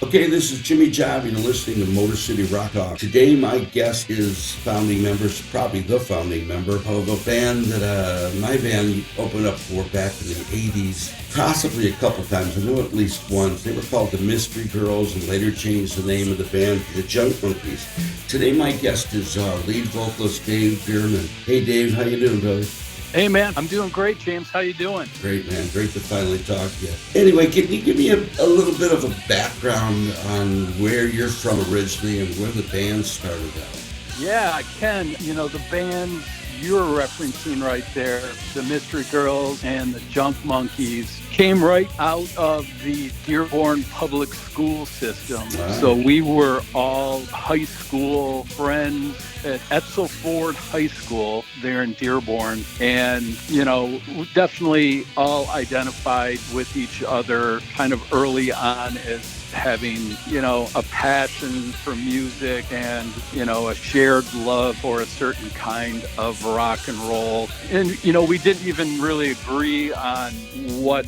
Okay, this is Jimmy Job. You're listening to Motor City Rock Talk. Today, my guest is founding member, probably the founding member of a band that my band opened up for back in the 80s, possibly a couple times. I know at least once. They were called the Mystery Girls and later changed the name of the band to the Junk Monkeys. Today, my guest is lead vocalist David Bierman. Hey, Dave, how you doing, brother? Hey, man, I'm doing great, James. How you doing? Great, man. Great to finally talk to you. Anyway, can you give me a little bit of a background on where you're from originally and where the band started out? Yeah, I can. You know, the band you're referencing right there, the Mystery Girls and the Junk Monkeys, came right out of the Dearborn public school system. Wow. So we were all high school friends at Etzel Ford High School there in Dearborn. And, you know, we definitely all identified with each other kind of early on as having, you know, a passion for music and, you know, a shared love for a certain kind of rock and roll. And, you know, we didn't even really agree on what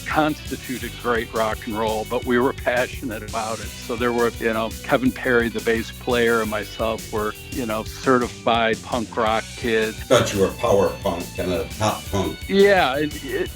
constituted great rock and roll, but we were passionate about it. So there were, you know, Kevin Perry, the bass player, and myself were, you know, certified punk rock kids. I thought you were power punk, kind of pop punk. Yeah,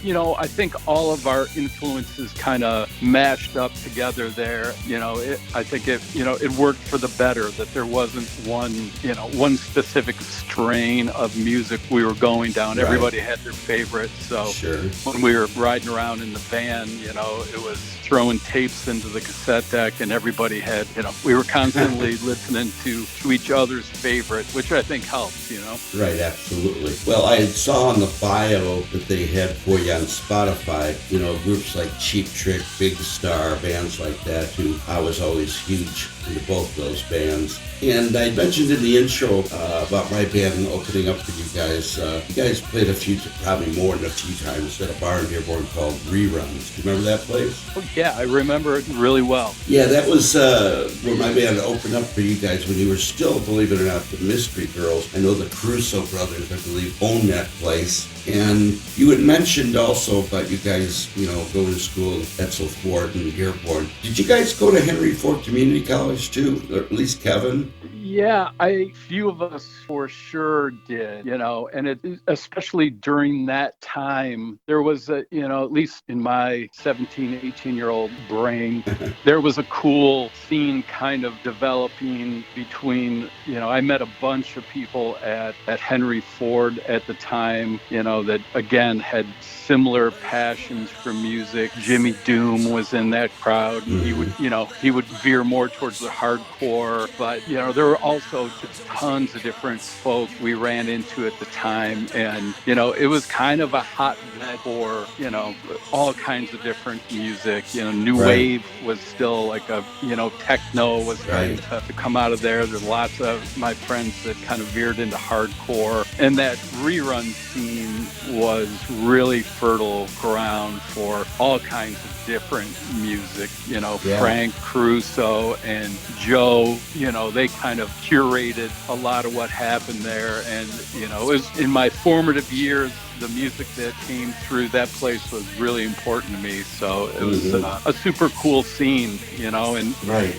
you know, I think all of our influences kind of mashed up together there. You know, I think it worked for the better that there wasn't one specific strain of music we were going down. Right. Everybody had their favorite. So sure. When we were riding around in the van, you know, it was throwing tapes into the cassette deck, and everybody had, you know, we were constantly listening to each other's favorite, which I think helps, you know. Right, absolutely. Well, I saw on the bio that they had for you on Spotify, you know, groups like Cheap Trick, Big Star, bands like that, who I was always huge into both those bands. And I mentioned in the intro about my band opening up for you guys. You guys played probably more than a few times at a bar in Dearborn called Reruns. Do you remember that place? Oh, yeah, I remember it really well. Yeah, that was where my band opened up for you guys when you were still, believe it or not, the Mystery Girls. I know the Crusoe brothers, I believe, owned that place. And you had mentioned also about you guys, you know, going to school at Etzel Ford and Dearborn. Did you guys go to Henry Ford Community College too, or at least Kevin? Yeah, a few of us for sure did, you know, and especially during that time, there was at least in my 17, 18-year-old brain, there was a cool scene kind of developing between, you know, I met a bunch of people at Henry Ford at the time, you know, that again had similar passions for music. Jimmy Doom was in that crowd, and he would veer more towards the hardcore, but, you know, there were also just tons of different folk we ran into at the time, and, you know, it was kind of a hotbed for, you know, all kinds of different music. You know, new wave was still like techno was starting to come out of there. There's lots of my friends that kind of veered into hardcore, and that rerun scene was really fertile ground for all kinds of different music. You know, Frank Crusoe and Joe, you know, they kind of curated a lot of what happened there. And, you know, it was in my formative years, the music that came through that place was really important to me. So it was a super cool scene, you know, and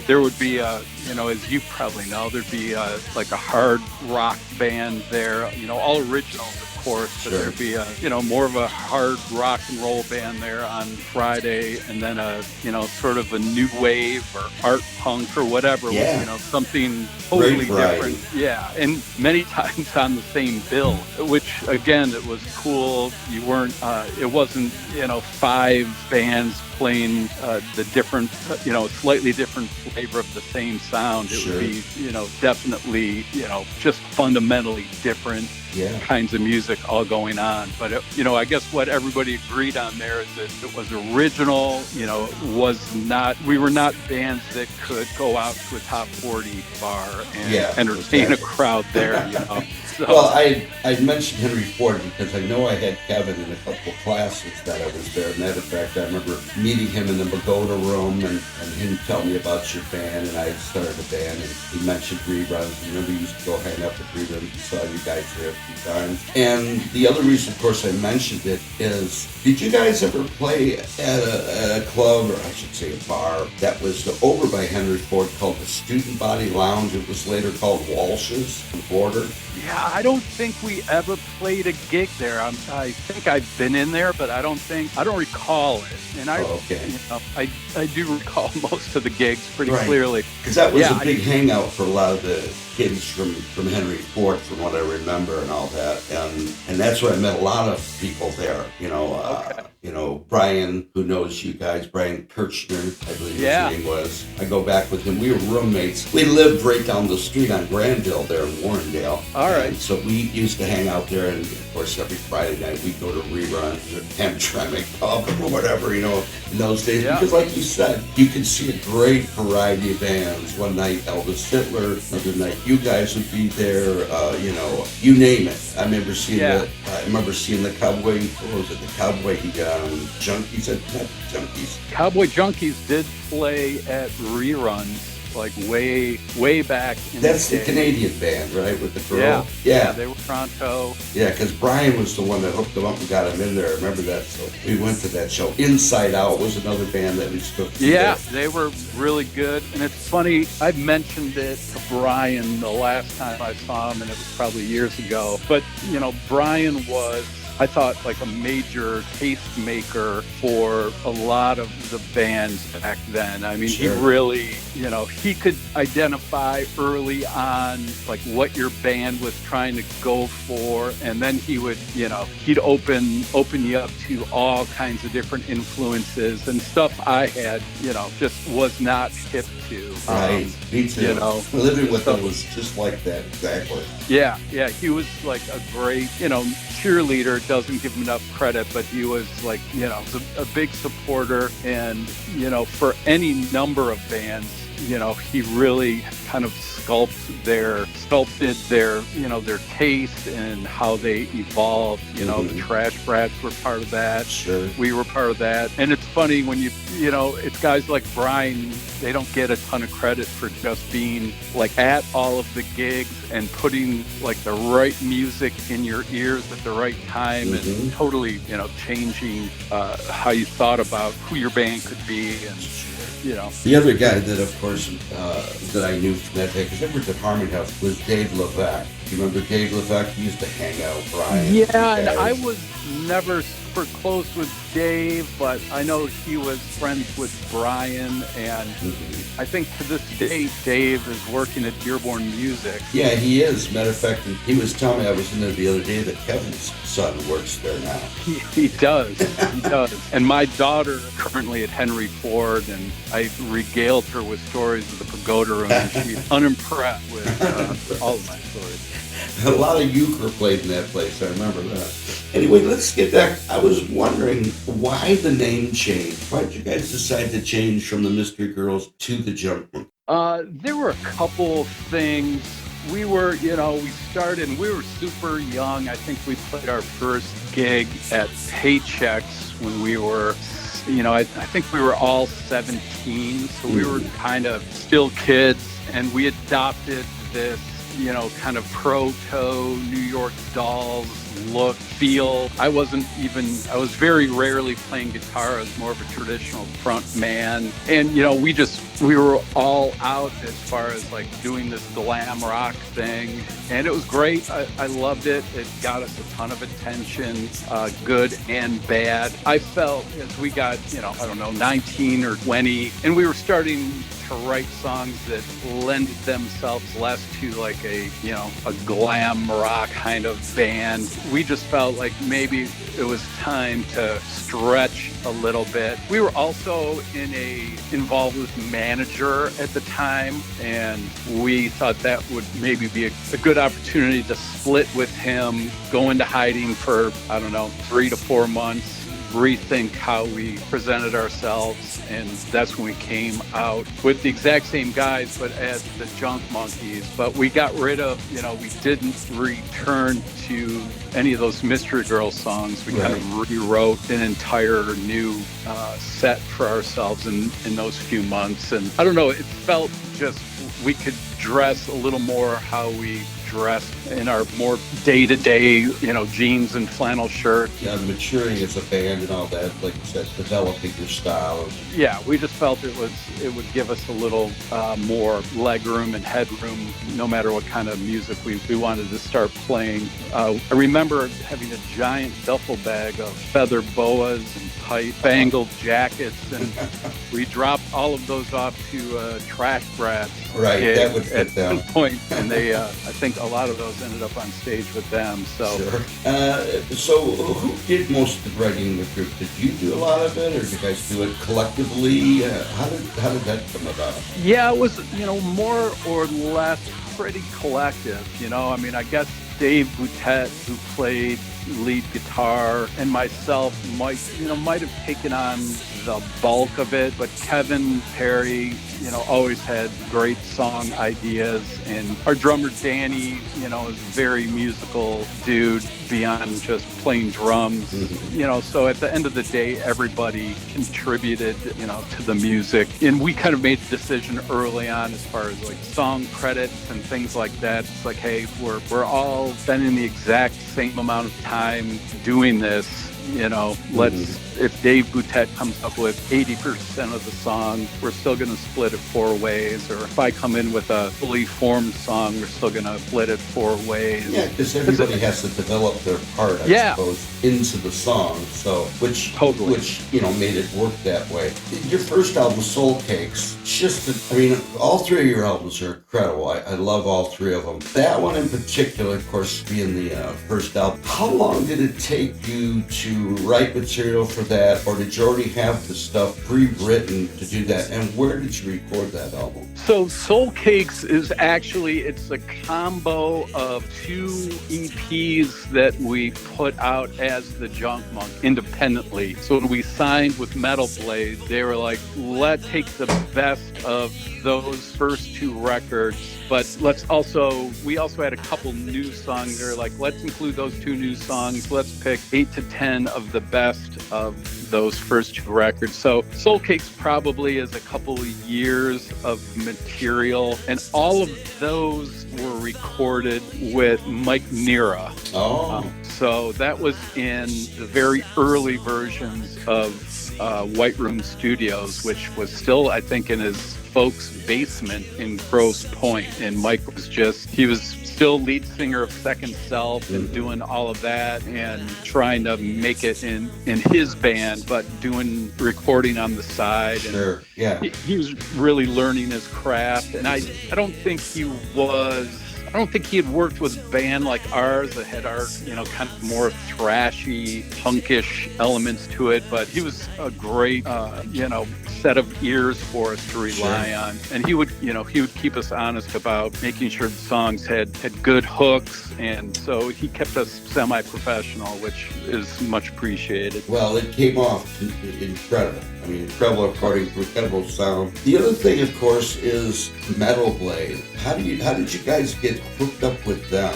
there would be you know, as you probably know, there'd be like a hard rock band there, you know, all originals, of course, but there'd be more of a hard rock and roll band there on Friday, and then sort of a new wave or art punk or whatever, you know, something totally different. Yeah, and many times on the same bill, which again, it was cool. You weren't, it wasn't, you know, 5 bands playing the different, slightly different flavor of the same sound. It would be, you know, definitely, you know, just fundamentally different kinds of music all going on. But, I guess what everybody agreed on there is that it was original, you know, we were not bands that could go out to a top 40 bar and entertain a crowd there, you know. So. Well, I mentioned Henry Ford because I know I had Kevin in a couple of classes that I was there. Matter of fact, I remember meeting him in the Pagoda room and him telling me about your band, and I started a band, and he mentioned reruns. Remember, you used to go hang up at reruns. Saw you guys there a few times. And the other reason, of course, I mentioned it is, did you guys ever play at a club, or I should say a bar, that was over by Henry Ford called the Student Body Lounge? It was later called Walsh's on Border. Yeah, I don't think we ever played a gig there. I think I've been in there, but I don't recall it. And I do recall most of the gigs pretty clearly. Because that was a big hangout for a lot of the kids from Henry Ford, from what I remember, and all that. And that's where I met a lot of people there. Brian, who knows you guys, Brian Kirchner, I believe his name was. I go back with him. We were roommates. We lived right down the street on Granville there in Warrendale. All right. And so we used to hang out there, and of course every Friday night we'd go to reruns or Hamtramck Pub or whatever, in those days. Yeah. Because like you said, you could see a great variety of bands. One night Elvis Hitler, another night you guys would be there, you name it. I remember seeing the Cowboy, what was it, the Cowboy Junkies, not Junkies. Cowboy Junkies did play at reruns, like way back in That's the the Canadian band, right, with the girl? Yeah, they were Toronto. Yeah, because Brian was the one that hooked them up and got them in there. I remember that. So we went to that show. Inside Out was another band that we took to. Yeah, they were really good. And it's funny, I mentioned it to Brian the last time I saw him, and it was probably years ago. But, Brian was, I thought, like a major tastemaker for a lot of the bands back then. I mean, He really, he could identify early on, like, what your band was trying to go for. And then he would, he'd open you up to all kinds of different influences and stuff I had, just was not hip to. Right, me too. Living with him was just like that, exactly. Yeah, he was like a great, cheerleader. Doesn't give him enough credit, but he was like, a big supporter, and, for any number of bands, he really kind of sculpted their taste and how they evolved. The Trash Brats were part of that. Sure. We were part of that. And it's funny when it's guys like Brian, they don't get a ton of credit for just being like at all of the gigs and putting like the right music in your ears at the right time and totally, changing how you thought about who your band could be. And the other guy that, of course, that I knew from that day, because I worked at Harmony House, was Dave Levesque. Do you remember Dave Levesque? He used to hang out with Brian. Yeah, and I was never super close with Dave, but I know he was friends with Brian, and I think to this day, Dave is working at Dearborn Music. Yeah, he is. Matter of fact, he was telling me, I was in there the other day, that Kevin's son works there now. He does. He does. And my daughter currently at Henry Ford, and I regaled her with stories of the Pagoda Room, and she's unimpressed with all of my stories. A lot of euchre played in that place. I remember that. Anyway, let's get back. I was wondering why the name change. Why did you guys decide to change from the Mystery Girls to the Jumpman? There were a couple things. We were, we started and we were super young. I think we played our first gig at Paychecks when we were, I think we were all 17. So we were kind of still kids, and we adopted this, kind of proto New York Dolls look, feel. I was very rarely playing guitar. I was more of a traditional front man. And, we were all out as far as like doing this glam rock thing. And it was great. I loved it. It got us a ton of attention, good and bad. I felt as we got, 19 or 20, and we were starting to write songs that lend themselves less to like a glam rock kind of band. We just felt like maybe it was time to stretch a little bit. We were also involved with manager at the time, and we thought that would maybe be a good opportunity to split with him, go into hiding for, 3 to 4 months, rethink how we presented ourselves, and that's when we came out with the exact same guys, but as the Junk Monkeys. But we got rid of, we didn't return to any of those Mystery Girl songs. We kind of rewrote an entire new set for ourselves in those few months. And I don't know, it felt just we could dress a little more how we dress in our more day-to-day, jeans and flannel shirt. Yeah, maturing as a band and all that, like you said, developing your style. Yeah, we just felt it would give us a little more leg room and headroom, no matter what kind of music we wanted to start playing. I remember having a giant duffel bag of feather boas and tight bangled jackets, and we dropped all of those off to Trash Brats. Right, that would fit them. At some point, and they, I think a lot of those ended up on stage with them. So, sure. So who did most of the writing in the group? Did you do a lot of it, or did you guys do it collectively? How did that come about? Yeah, it was more or less pretty collective. I guess Dave Boutet, who played lead guitar, and myself might have taken on the bulk of it, but Kevin Perry, always had great song ideas, and our drummer Danny, is a very musical dude beyond just playing drums. So at the end of the day, everybody contributed, to the music, and we kind of made the decision early on as far as like song credits and things like that. It's like, hey, we're all spending the exact same amount of time doing this. If Dave Boutet comes up with 80% of the song, we're still going to split it 4 ways. Or if I come in with a fully formed song, we're still going to split it 4 ways. Yeah, because everybody has to develop their part, I suppose, into the song. So, which made it work that way. Your first album, Soul Cakes, all 3 of your albums are incredible. I love all 3 of them. That one in particular, of course, being the first album. How long did it take you to write material for that, or did you already have the stuff pre-written to do that? And where did you record that album? So Soul Cakes is it's a combo of 2 EPs that we put out as the Junk Monk independently. So when we signed with Metal Blade, they were like, let's take the best of those first 2 records, but we also had a couple new songs. They're like, let's include those 2 new songs. Let's pick 8 to 10 of the best of those first 2 records. So Soul Cakes probably is a couple of years of material, and all of those were recorded with Mike Nira. So that was in the very early versions of White Room Studios, which was still, I think, in his folks' basement in Grosse Pointe. And Mike he was still lead singer of Second Self and doing all of that and trying to make it in his band, but doing recording on the side. And sure, yeah. He was really learning his craft, and I don't think he had worked with a band like ours that had our, kind of more thrashy, punkish elements to it. But he was a great, set of ears for us to rely on. And he would keep us honest about making sure the songs had good hooks. And so he kept us semi-professional, which is much appreciated. Well, it came off incredible. Incredible recording, incredible sound. The other thing, of course, is Metal Blade. How did you guys get hooked up with them?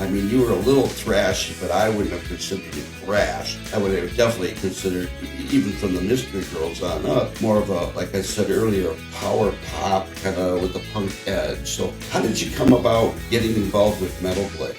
You were a little thrashy, but I wouldn't have considered you thrash. I would have definitely considered, even from the Mystery Girls on up, more of a, like I said earlier, power pop kind of with a punk edge. So how did you come about getting involved with Metal Blade?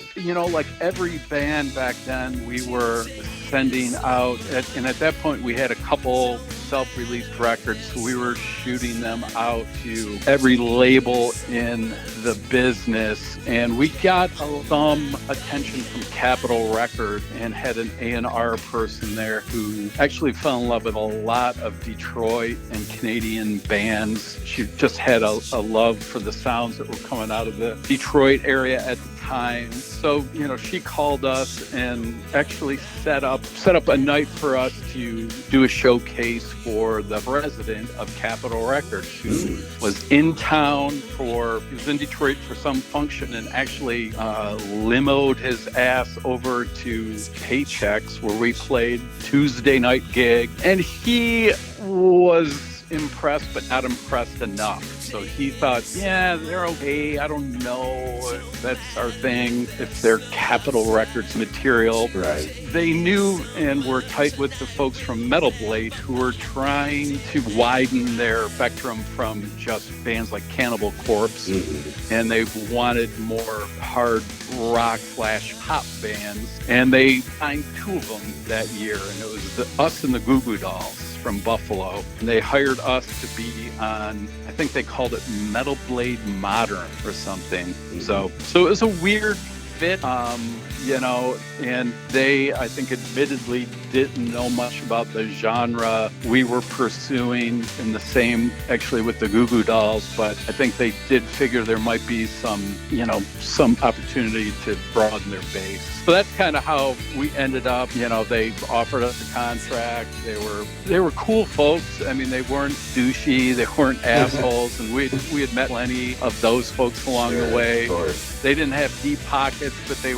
Like every band back then, we were sending out, and at that point we had a couple self-released records, so we were shooting them out to every label in the business, and we got some attention from Capitol Records and had an A&R person there who actually fell in love with a lot of Detroit and Canadian bands. She just had a love for the sounds that were coming out of the Detroit area at the time. So, she called us and actually set up a night for us to do a showcase for the president of Capitol Records, who was in town he was in Detroit for some function and actually limoed his ass over to Paychecks, where we played Tuesday night gig. And he was impressed, but not impressed enough. So he thought, yeah, they're okay. I don't know if that's our thing, if they're Capitol Records material. Right. They knew and were tight with the folks from Metal Blade, who were trying to widen their spectrum from just bands like Cannibal Corpse. Mm-hmm. And they wanted more hard rock / pop bands. And they signed 2 of them that year. And it was us and the Goo Goo Dolls from Buffalo. And they hired us to be on, I think they called it Metal Blade Modern or something. Mm-hmm. So it was a weird fit, and they, I think, admittedly didn't know much about the genre we were pursuing, in the same actually with the Goo Goo Dolls, but I think they did figure there might be some opportunity to broaden their base. So that's kind of how we ended up. They offered us a contract. They were cool folks. I mean, they weren't douchey. They weren't assholes. And we had met plenty of those folks along the way. They didn't have deep pockets, but they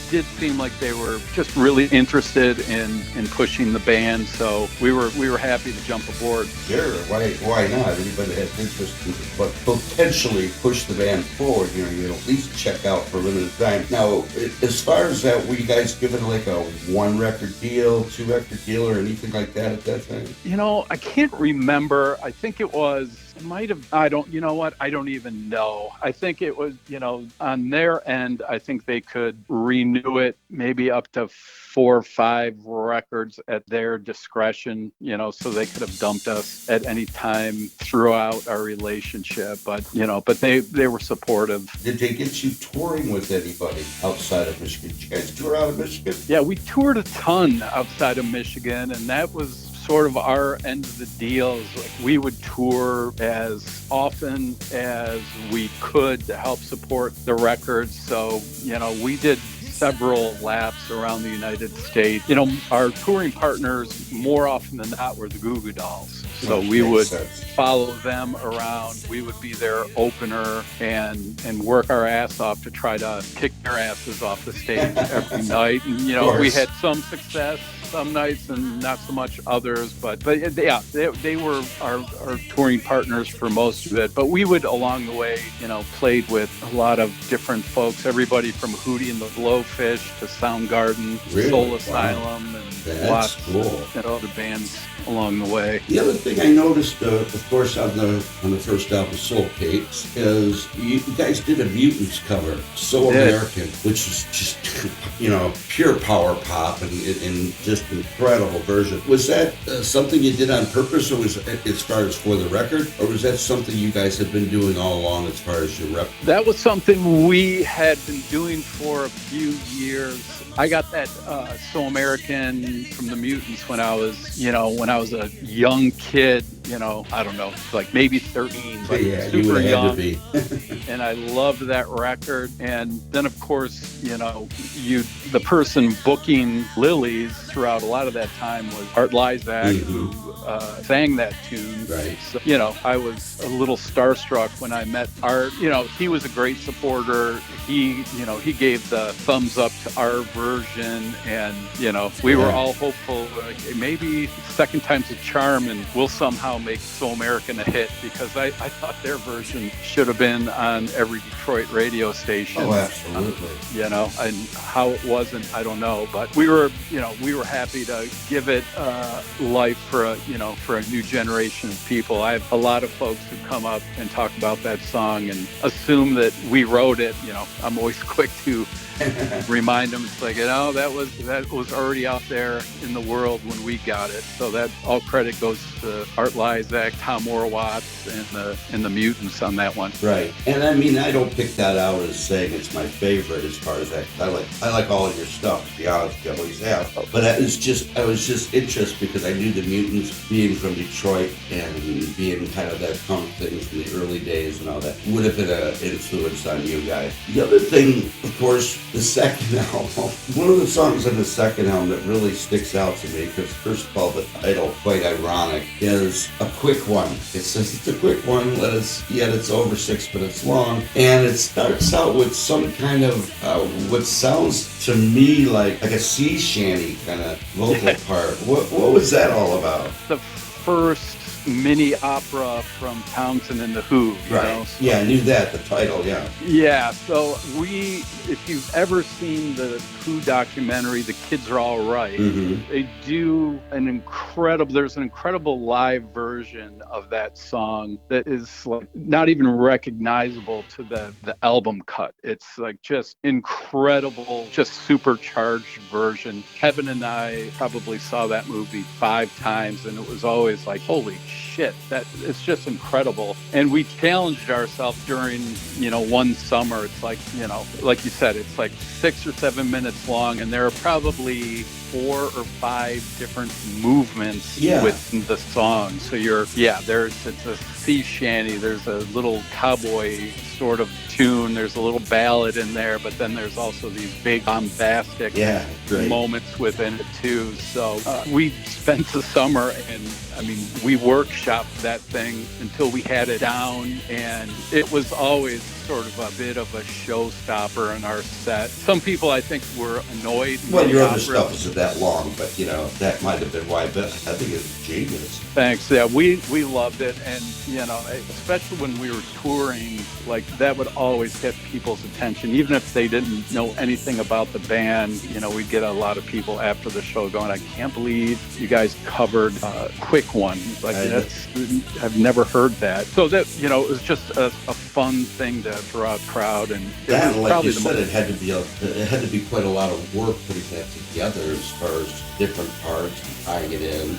did seem like they were just really interested in pushing the band. So we were happy to jump aboard. Sure. Why not? Anybody that has interest in but potentially push the band forward, you at least check out for a limited time. Now, as far as that, were you guys given like a 1-record deal, 2-record deal, or anything like that at that time? I can't remember. I think it might have, I don't even know. I think it was, on their end, I think they could renew it maybe up to 4 or 5 records at their discretion, so they could have dumped us at any time throughout our relationship. But they were supportive. Did they get you touring with anybody outside of Michigan? Did you guys tour out of Michigan? Yeah, we toured a ton outside of Michigan, and that was sort of our end of the deal. Like, we would tour as often as we could to help support the records. So, we did several laps around the United States. Our touring partners more often than not were the Goo Goo Dolls. So we would follow them around. We would be their opener and work our ass off to try to kick their asses off the stage every night. And, we had some success some nights and not so much others, but yeah, they were our touring partners for most of it. But we would, along the way, played with a lot of different folks, everybody from Hootie and the Blowfish to Soundgarden, Soul Asylum, and lots of other bands along the way. The other thing I noticed, of course, on the first album, Soul Cakes, is you guys did a Mutants cover, So American, which is just pure power pop and just incredible version. Was that something you did on purpose, or was it as far as for the record, or was that something you guys had been doing all along as far as your rep? That was something we had been doing for a few years. I got that So American from the Mutants when I was a young kid, I don't know, like maybe 13, but super young. And I loved that record. And then, of course, the person booking Lilies throughout a lot of that time was Art Lysak, who sang that tune. Right. So, I was a little starstruck when I met Art. He was a great supporter. He gave the thumbs up to our version, and we were all hopeful, maybe second time's a charm, and we'll somehow make So American a hit, because I thought their version should have been on every Detroit radio station. Oh, absolutely. And how it wasn't, I don't know, but we were happy to give it life for a new generation of people. I have a lot of folks who come up and talk about that song and assume that we wrote it. I'm always quick to remind them, it's like, that was already out there in the world when we got it. So that all credit goes to Art Lysak, Tom Orwatz, and the Mutants on that one. Right. And I mean, I don't pick that out as saying it's my favorite as far as that. I like all of your stuff, to be honest. I always have. But I was just interested because I knew the Mutants, being from Detroit and being kind of that punk thing from the early days and all that, would have been an influence on you guys. The other thing, of course, the second album. One of the songs on the second album that really sticks out to me, because first of all, the title, quite ironic, is a quick one. It says it's a quick one, yet it's over 6 minutes long, and it starts out with some kind of what sounds to me like a sea shanty kind of vocal part. What was that all about? The first mini opera from Townsend and the Who. Right. So, yeah, I knew that, the title, yeah. Yeah, so if you've ever seen the Who documentary, The Kids Are All Right, they do there's an incredible live version of that song that is like not even recognizable to the album cut. It's like just incredible, just supercharged version. Kevin and I probably saw that movie 5 times, and it was always like, holy shit, that it's just incredible. And we challenged ourselves during, one summer. It's like, like you said, it's like 6 or 7 minutes long, and there are probably 4 or 5 different movements within the song. So it's a sea shanty, there's a little cowboy sort of tune, there's a little ballad in there, but then there's also these big bombastic moments within it too. So we spent the summer, and we workshopped that thing until we had it down, and it was always sort of a bit of a showstopper in our set. Some people, I think, were annoyed. Well, your other stuff isn't that long, but that might have been why. But I think it's genius. Thanks. Yeah, we loved it, and especially when we were touring, like that would always get people's attention, even if they didn't know anything about the band. We'd get a lot of people after the show going, "I can't believe you guys covered Quick One." Like I've never heard that. So that it was just a fun thing to draw a crowd, and that, like you said, it had to be quite a lot of work putting that together as far as different parts and tying it in.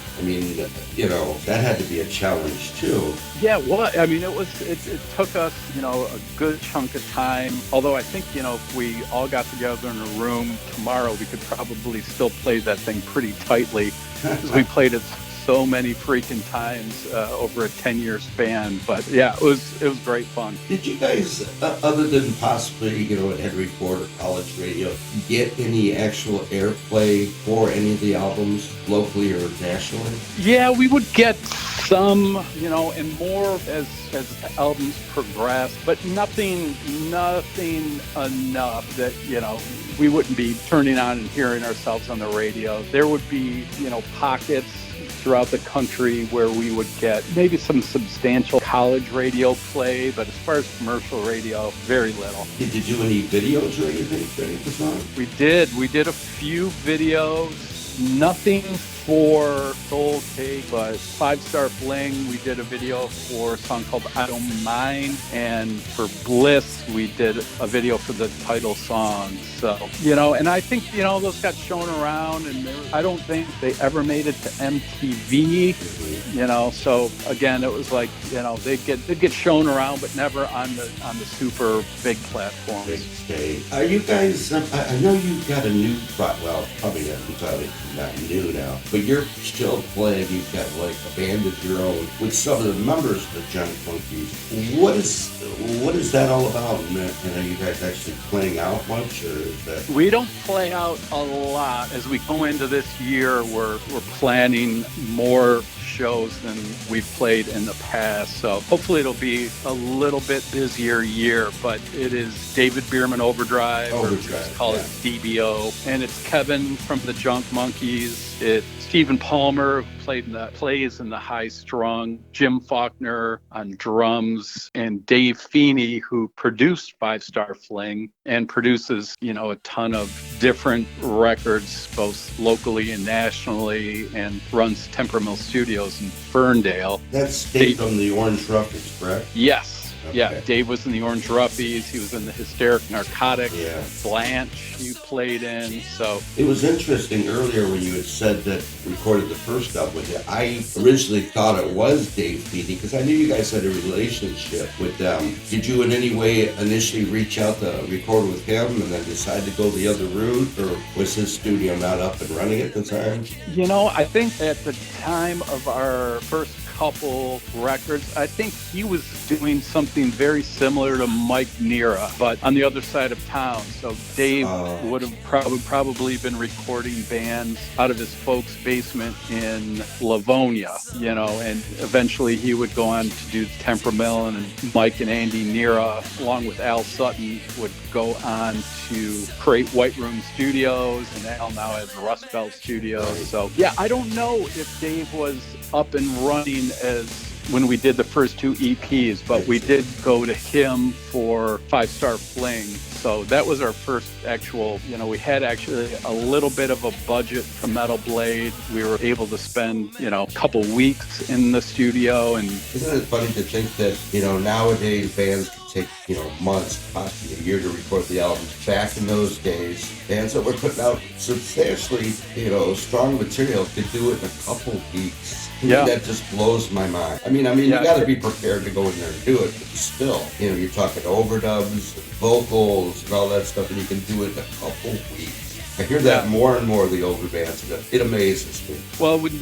That had to be a challenge too. Yeah, well, it took us, a good chunk of time. Although I think, if we all got together in a room tomorrow, we could probably still play that thing pretty tightly, because we played it so many freaking times over a 10-year span. But yeah, it was great fun. Did you guys, other than possibly, at Henry Ford or college radio, get any actual airplay for any of the albums, locally or nationally? Yeah, we would get some, and more as the albums progressed, but nothing enough that, we wouldn't be turning on and hearing ourselves on the radio. There would be, pockets throughout the country where we would get maybe some substantial college radio play, but as far as commercial radio, very little. Did you do any videos or anything for any of the songs? We did a few videos, nothing for Soul Cake, but 5 Star Fling, we did a video for a song called I Don't Mind, and for Bliss, we did a video for the title song. So, and I think, those got shown around, and I don't think they ever made it to MTV, so again, it was like, they'd get shown around, but never on the super big platforms. Big stage. Are you guys, I know you've got a new, well, probably not new now, but you're still playing, you've got like a band of your own with some of the members of the Giant Monkeys. What is that all about? And are you guys actually playing out much, or is that? We don't play out a lot. As we go into this year, we're planning more shows than we've played in the past. So hopefully it'll be a little bit busier year, but it is David Bierman Overdrive, or we just call it DBO. And it's Kevin from the Junk Monkeys. It's Stephen Palmer, who plays in the High Strung, Jim Faulkner on drums, and Dave Feeney, who produced 5 Star Fling and produces, a ton of different records, both locally and nationally, and runs Temperamill Studios in Ferndale. That's Dave from the Orange Roughies, correct? Yes. Yeah, Dave was in the Orange Roughies. He was in the Hysteric Narcotics. Yeah. Blanche you played in. So it was interesting earlier when you had said that you recorded the first album with you. I originally thought it was Dave Beatty because I knew you guys had a relationship with them. Did you in any way initially reach out to record with him and then decide to go the other route, or was his studio not up and running at the time? You know, I think at the time of our first couple records, I think he was doing something very similar to Mike Nira, but on the other side of town. So Dave would have probably been recording bands out of his folks' basement in Livonia, you know, and eventually he would go on to do Temperamill, and Mike and Andy Nira, along with Al Sutton, would go on to create White Room Studios, and Al now has Rust Belt Studios. So yeah, I don't know if Dave was up and running as when we did the first two EPs, but we did go to him for Five Star Fling. So that was our first actual, you know, we had actually a little bit of a budget from Metal Blade. We were able to spend, you know, a couple weeks in the studio. And isn't it funny to think that, you know, nowadays bands can take, you know, months, possibly a year to record the albums. Back in those days, bands that were putting out substantially, you know, strong material could do it in a couple weeks. Yeah. That just blows my mind. I mean, you got to be prepared to go in there and do it, but still, you know, you're talking overdubs, vocals, and all that stuff, and you can do it in a couple weeks. I hear that more and more of the older bands, and it amazes me. Well, when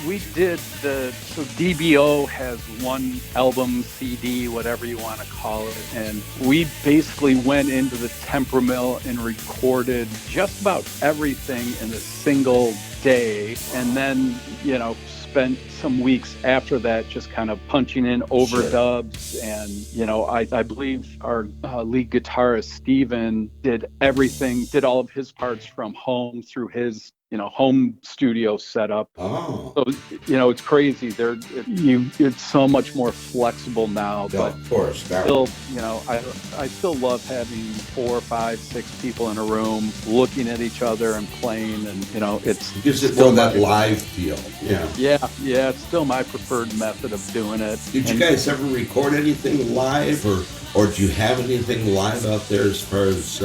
we did so DBO has one album, CD, whatever you want to call it, and we basically went into the Temperamill and recorded just about everything in a single day, and then, you know, spent some weeks after that just kind of punching in overdubs. Sure. And, you know, I believe our lead guitarist, Steven, did all of his parts from home through his, you know, home studio setup. Oh. So, you know, it's crazy. It's so much more flexible now. Yeah, but of course. Still, you know, I still love having 4, 5, 6 people in a room looking at each other and playing, and, you know, it gives it more that live feel. Yeah, it's still my preferred method of doing it. Did you guys ever record anything live, or do you have anything live out there as far as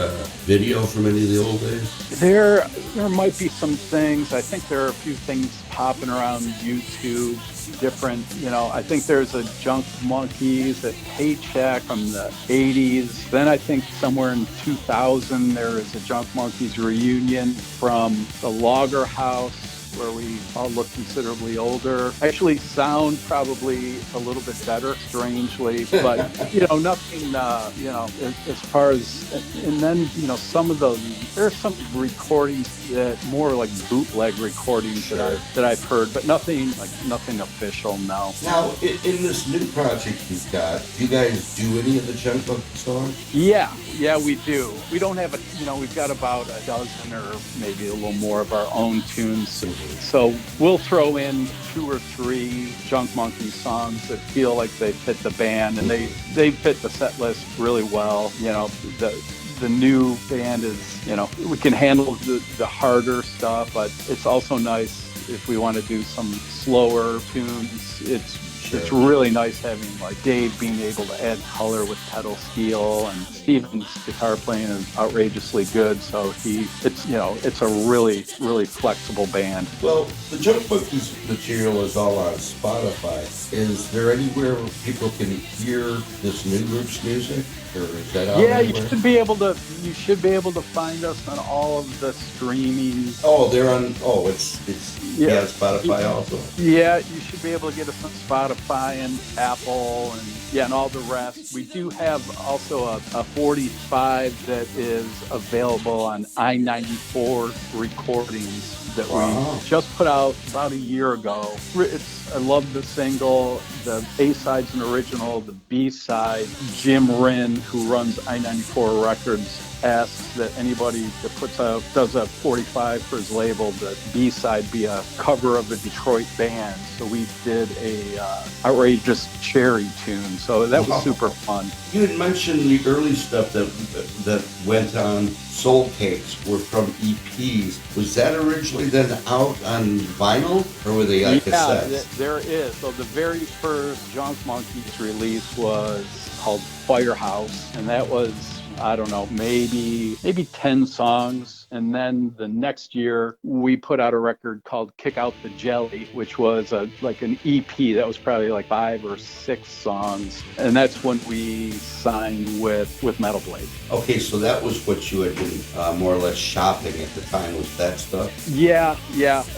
video from any of the old days? There might be some things. I think there are a few things popping around YouTube, different, you know, I think there's a Junk Monkeys, a Paycheck from the 80s. Then I think somewhere in 2000 there is a Junk Monkeys reunion from the Logger House, where we all look considerably older. Actually sound probably a little bit better, strangely, but, you know, nothing, you know, as far as, and then, you know, there are some recordings that more like bootleg recordings. Sure. that I've heard, but nothing official, no. Now, in this new project you've got, do you guys do any of the Junk Monkey songs? Yeah, we do. We don't have we've got about a dozen or maybe a little more of our own tunes. So we'll throw in 2 or 3 Junk Monkey songs that feel like they fit the band, and they fit the set list really well. You know, the new band is, you know, we can handle the harder stuff, but it's also nice if we want to do some slower tunes. It's really nice having like Dave being able to add color with pedal steel, and Steven's guitar playing is outrageously good. So it's a really, really flexible band. Well, the Junk Monkeys material is all on Spotify. Is there anywhere where people can hear this new group's music? Or is that out anywhere? You should be able to find us on all of the streaming. Oh, they're on. Oh, it's on Spotify also. Yeah, you should be able to get us on Spotify and Apple and all the rest. We do have also a 45 that is available on I-94 recordings that we just put out about a year ago. I love the single, the A-side's an original, the B-side. Jim Rinn, who runs I-94 Records, asks that anybody that does a 45 for his label, the B-side be a cover of a Detroit band. So we did a outrageous Cherry tune. So that was super fun. You had mentioned the early stuff that went on Soul Cakes were from EPs. Was that originally then out on vinyl, or were they on cassettes? There is. So the very first Junk Monkeys release was called Firehouse, and that was, I don't know, maybe 10 songs. And then the next year we put out a record called Kick Out the Jelly, which was like an EP that was probably like 5 or 6 songs. And that's when we signed with Metal Blade. Okay, so that was what you had been more or less shopping at the time, was that stuff? Yeah.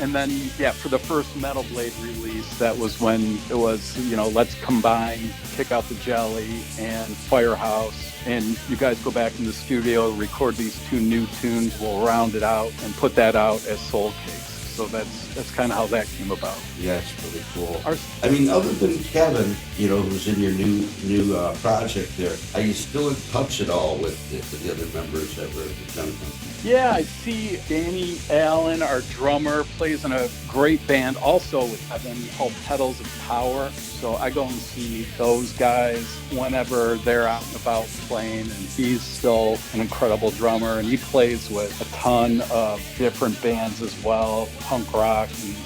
And then, for the first Metal Blade release, that was when it was, let's combine Kick Out the Jelly and Firehouse. And you guys go back in the studio, record these 2 new tunes, we'll round it out and put that out as Soul Cakes. So that's kind of how that came about. Yeah, it's really cool. I mean, other than Kevin, who's in your new project there, are you still in touch at all with the other members that were at the Junk Monkeys? Yeah, I see Danny Allen, our drummer, plays in a great band also with Kevin called Pedals of Power. So I go and see those guys whenever they're out and about playing, and he's still an incredible drummer, and he plays with a ton of different bands as well, punk rock and,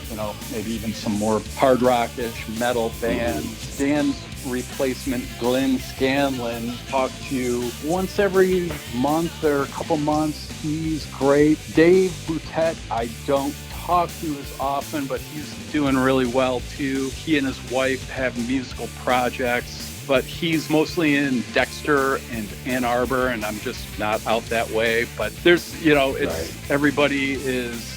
maybe even some more hard rock-ish metal bands. Dan's replacement, Glenn Scanlon, talk to you once every month or a couple months. He's great. Dave Boutet, I don't talk to as often, but he's doing really well too. He and his wife have musical projects, but he's mostly in Dexter and Ann Arbor, and I'm just not out that way. But there's, it's everybody is,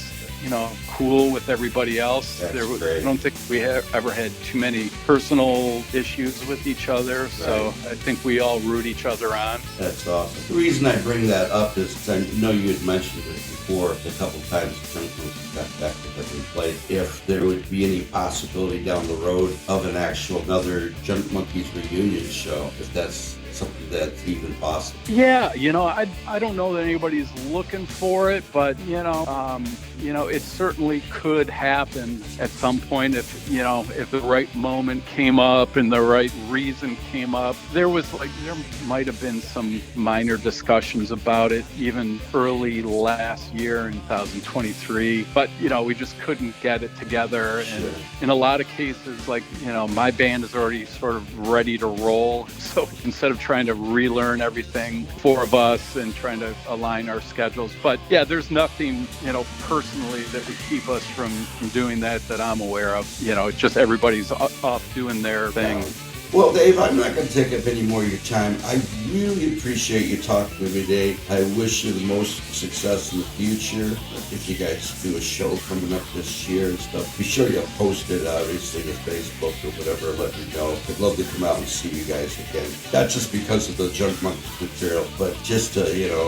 cool with everybody else. I don't think we have ever had too many personal issues with each other, so I think we all root each other on. That's awesome. The reason I bring that up is I know you had mentioned it before a couple times the Junk Monkeys got back together and played. If there would be any possibility down the road of another Junk Monkeys reunion show, if that's something that's even possible. Yeah, I don't know that anybody's looking for it, but it certainly could happen at some point if the right moment came up and the right reason came up. There might have been some minor discussions about it even early last year in 2023, but we just couldn't get it together. And in a lot of cases, my band is already sort of ready to roll, so instead of trying to relearn everything, 4 of us, and trying to align our schedules. But yeah, there's nothing, personally that would keep us from doing that I'm aware of. It's just everybody's off doing their thing. Well, Dave, I'm not going to take up any more of your time. I really appreciate you talking to me today. I wish you the most success in the future. If you guys do a show coming up this year and stuff, be sure you'll post it, obviously, to Facebook or whatever, let me know. I'd love to come out and see you guys again. Not just because of the Junk Monkeys material, but just to,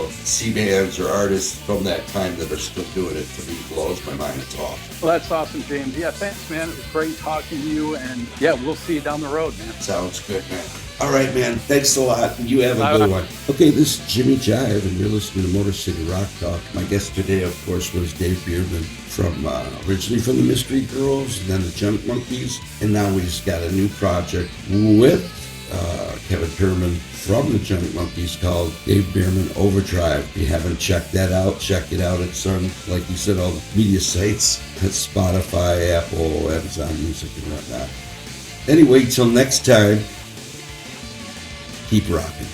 see bands or artists from that time that are still doing it. To me, blows my mind. It's awesome. Well, that's awesome, James. Yeah, thanks, man. It was great talking to you, and yeah, we'll see you down the road, man. Sounds good, man. All right, man. Thanks a lot. You have a good one. Okay, this is Jimmy Jive, and you're listening to Motor City Rock Talk. My guest today, of course, was Dave Bierman from originally from the Mystery Girls, and then the Junk Monkeys, and now he's got a new project with Kevin Bierman from the Junk Monkeys called David Bierman Overdrive. If you haven't checked that out, check it out. It's on, like you said, all the media sites. It's Spotify, Apple, Amazon Music, and whatnot. Anyway, till next time, keep rocking.